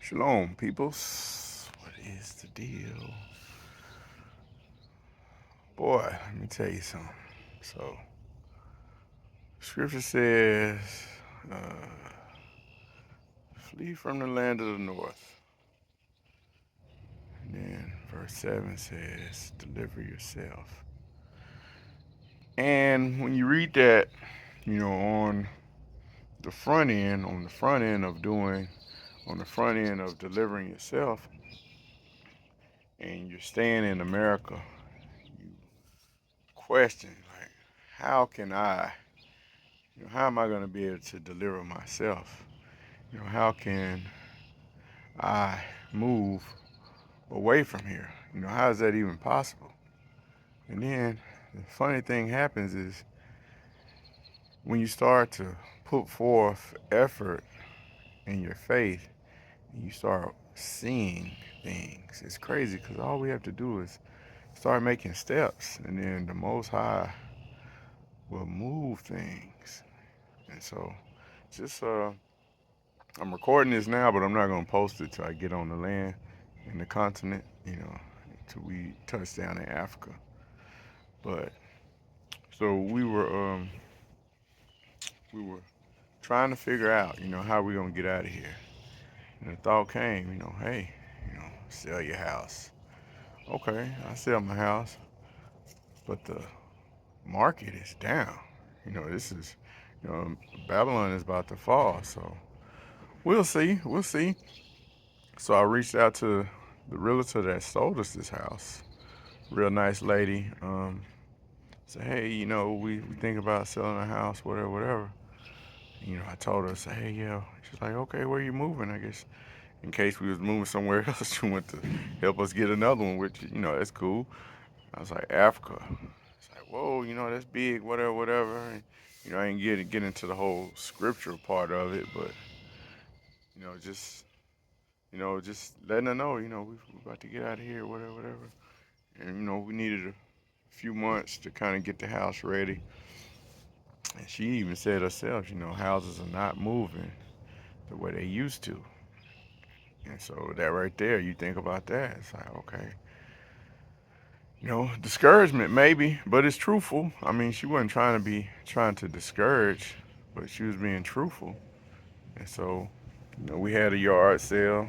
Shalom, peoples. What is the deal? Boy, let me tell you something. So, scripture says, uh, flee from the land of the north. And then verse 7 says, deliver yourself. And when you read that, on on the front end of delivering yourself, and you're staying in America, you question, like, how can I, how am I going to be able to deliver myself? How can I move away from here? How is that even possible? And then the funny thing happens is when you start to put forth effort in your faith, and you start seeing things. It's crazy because all we have to do is start making steps, and then the Most High will move things. And so, just I'm recording this now, but I'm not gonna post it till I get on the land in the continent. Till we touch down in Africa. But so we were trying to figure out, how we gonna get out of here. And the thought came, hey, sell your house. Okay, I sell my house, but the market is down. This is, Babylon is about to fall. So we'll see. We'll see. So I reached out to the realtor that sold us this house. Real nice lady. Said, hey, we think about selling a house, whatever, whatever. I told her, I said, hey, yeah. She's like, okay, where you moving? I guess in case we was moving somewhere else, she went to help us get another one, which, that's cool. I was like, Africa. It's like, whoa, that's big, whatever, whatever. And, I didn't get into the whole scriptural part of it, but, just, just letting her know, we about to get out of here, whatever, whatever. And, we needed a few months to kind of get the house ready. And she even said herself, houses are not moving the way they used to. And so that right there, you think about that. It's like, okay, discouragement maybe, but it's truthful. I mean, she wasn't trying to discourage, but she was being truthful. And so, we had a yard sale.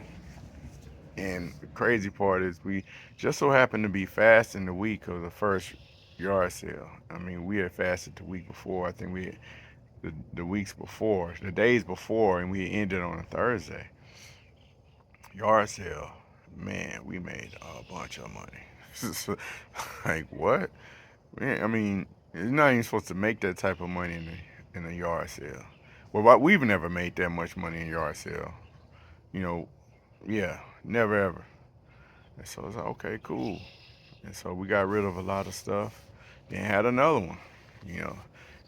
And the crazy part is we just so happened to be fasting the week of the first yard sale. I mean, we had fasted the week before. I think we had the weeks before, the days before, and we ended on a Thursday. Yard sale, man, we made a bunch of money. Like what? Man, I mean, you're not even supposed to make that type of money in a yard sale. Well, we've never made that much money in yard sale. You know, yeah, never ever. And so it's like, okay, cool. And so we got rid of a lot of stuff. Then had another one. You know,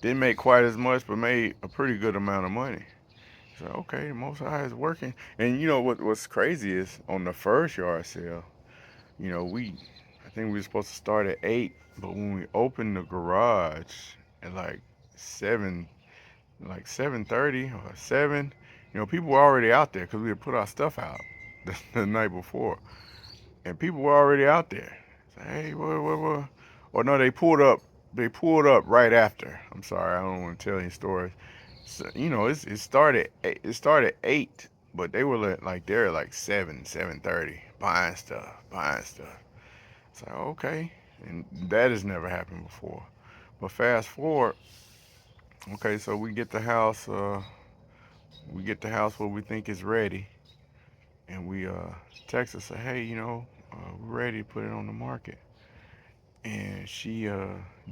didn't make quite as much, but made a pretty good amount of money. So okay, Most High is working. And what's crazy is on the first yard sale, I think we were supposed to start at 8, but when we opened the garage at like 7, like 7:30 or 7, people were already out there because we had put our stuff out the night before, and people were already out there. So, hey, what? Or no, they pulled up. They pulled up right after. I'm sorry, I don't want to tell any stories. So, it started. It started 8, but they were like there at like 7:30, buying stuff, buying stuff. It's like okay, and that has never happened before. But fast forward, okay, so we get the house. We get the house where we think is ready, and we text her say, hey, we're ready to put it on the market. And she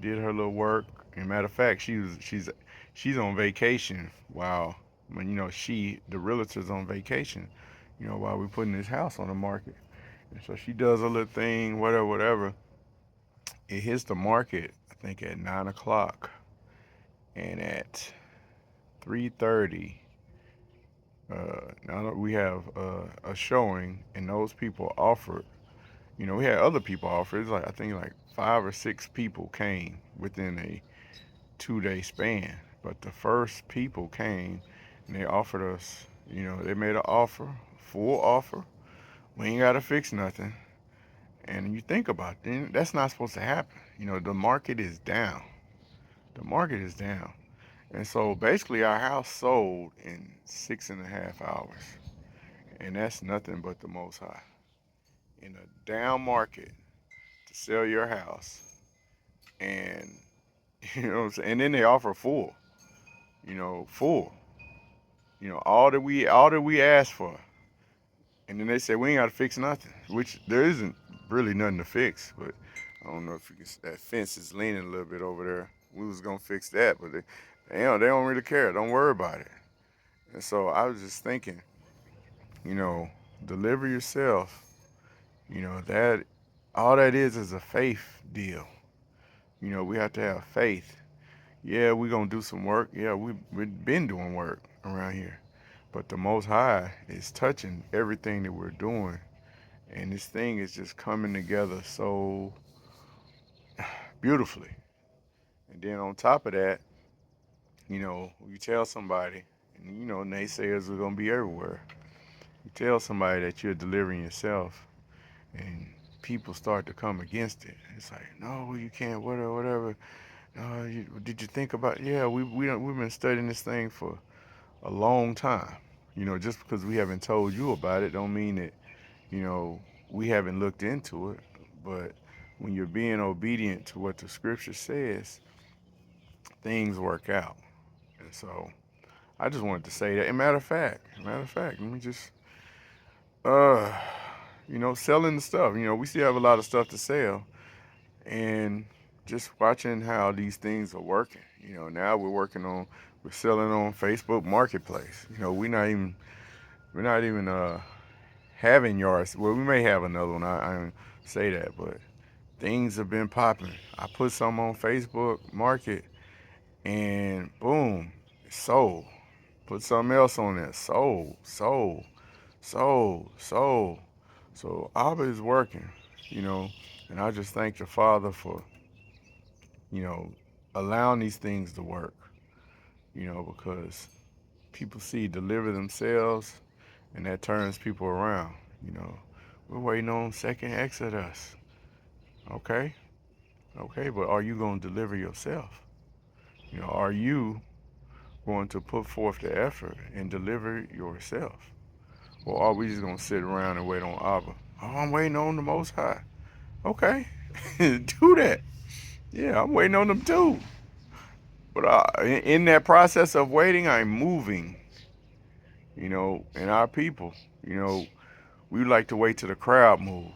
did her little work. And matter of fact, she's on vacation while when the realtor's on vacation. While we're putting this house on the market. And so she does a little thing, whatever, whatever. It hits the market, I think, at 9 o'clock, and at 3:30, now we have a showing, and those people offered. We had other people offer. It's like I think like 5 or 6 people came within a 2 day span. But the first people came and they offered us, they made an offer full offer. We ain't got to fix nothing. And you think about it, that's not supposed to happen. The market is down. The market is down. And so basically our house sold in 6.5 hours. And that's nothing but the Most High. In a down market to sell your house. And, what I'm saying? And then they offer full. Full. All that we asked for. And then they say we ain't got to fix nothing, which there isn't really nothing to fix. But I don't know if you can. That fence is leaning a little bit over there. We was gonna fix that, but they don't really care. Don't worry about it. And so I was just thinking, deliver yourself. That all that is a faith deal. We have to have faith. Yeah, we gonna do some work. Yeah, we've been doing work around here. But the Most High is touching everything that we're doing. And this thing is just coming together so beautifully. And then on top of that, you tell somebody, and naysayers are going to be everywhere. You tell somebody that you're delivering yourself, and people start to come against it. It's like, no, you can't, whatever, whatever. Did you think about, yeah, we've been studying this thing for a long time. Just because we haven't told you about it don't mean that, we haven't looked into it. But when you're being obedient to what the scripture says, things work out. And so I just wanted to say that. And matter of fact, let me just, selling the stuff. We still have a lot of stuff to sell. And just watching how these things are working. Now we're selling on Facebook Marketplace. We're not even having yards. Well, we may have another one. I don't say that, but things have been popping. I put some on Facebook Market, and boom, it's sold. Put something else on there, sold. So Abba is working, and I just thank the Father for, allowing these things to work, because people see deliver themselves, and that turns people around. We're waiting on second Exodus. Okay, but are you going to deliver yourself? Are you going to put forth the effort and deliver yourself? Or are we just going to sit around and wait on Abba? Oh, I'm waiting on the Most High. Okay, do that. Yeah, I'm waiting on them too. But in that process of waiting, I'm moving, and our people, we like to wait till the crowd move,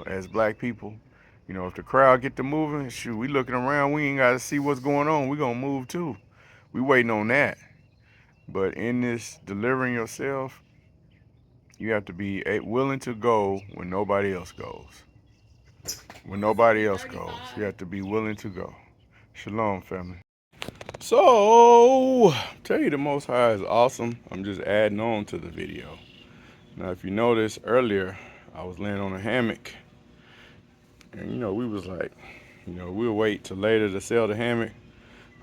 as black people. If the crowd get to moving, shoot, we looking around, we ain't got to see what's going on. We going to move too. We waiting on that. But in this delivering yourself, you have to be willing to go when nobody else goes. When nobody else goes, you have to be willing to go. Shalom, family. So, tell you the Most High is awesome. I'm just adding on to the video. Now, if you noticed earlier, I was laying on a hammock. And, we was like, we'll wait till later to sell the hammock.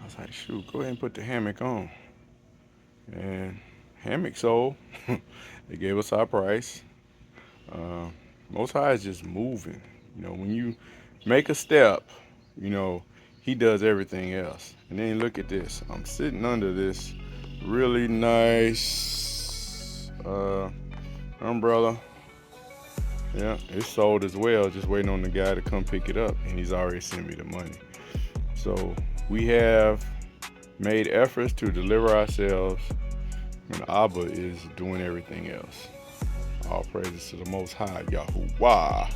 I was like, shoot, go ahead and put the hammock on. And hammock sold. They gave us our price. Most High is just moving. When you make a step, he does everything else. And then look at this. I'm sitting under this really nice umbrella. Yeah, it's sold as well. Just waiting on the guy to come pick it up. And he's already sent me the money. So we have made efforts to deliver ourselves. And Abba is doing everything else. All praises to the Most High, Yahuah.